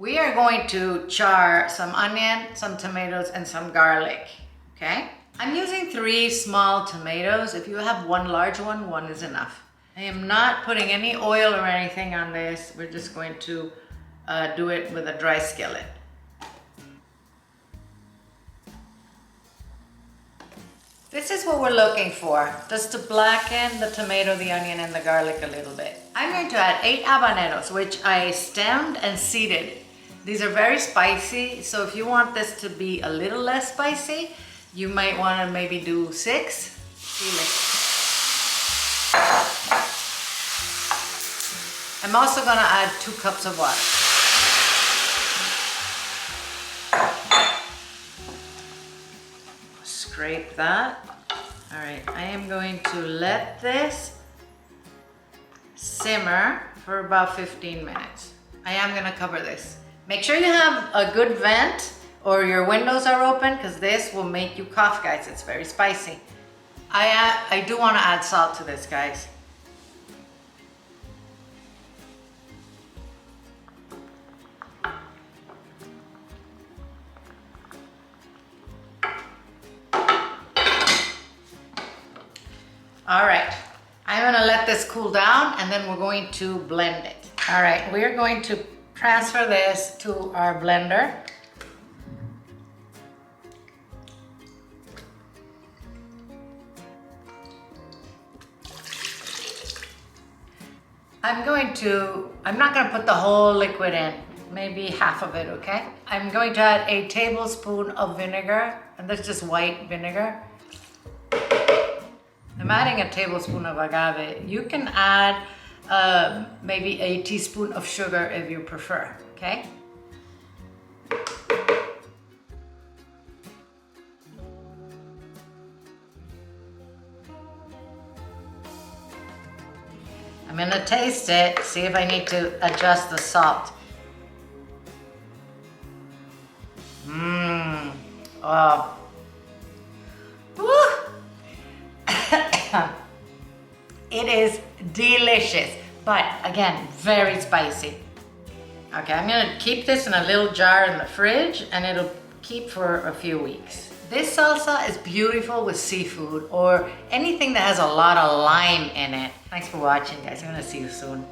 We are going to char some onion, some tomatoes, and some garlic, okay? I'm using 3 small tomatoes. If you have 1 large one, 1 is enough. I am not putting any oil or anything on this. We're just going to do it with a dry skillet. This is what we're looking for, just to blacken the tomato, the onion, and the garlic a little bit. I'm going to add 8 habaneros, which I stemmed and seeded. These are very spicy, so if you want this to be a little less spicy, you might want to maybe do 6. I'm also going to add 2 cups of water. Scrape that. All right, I am going to let this simmer for about 15 minutes. I am going to cover this. Make sure you have a good vent or your windows are open, because this will make you cough, guys. It's very spicy. I do want to add salt to this, guys. All right, I'm gonna let this cool down and then we're going to blend it. All right, we're going to transfer this to our blender. I'm not gonna put the whole liquid in, maybe half of it, okay? I'm going to add a tablespoon of vinegar, and that's just white vinegar. I'm adding a tablespoon of agave. You can add maybe a teaspoon of sugar if you prefer, okay? I'm gonna taste it, see if I need to adjust the salt. Oh. It is delicious, but again, very spicy. Okay, I'm gonna keep this in a little jar in the fridge and it'll keep for a few weeks. This salsa is beautiful with seafood or anything that has a lot of lime in it. Thanks for watching, guys. I'm gonna see you soon.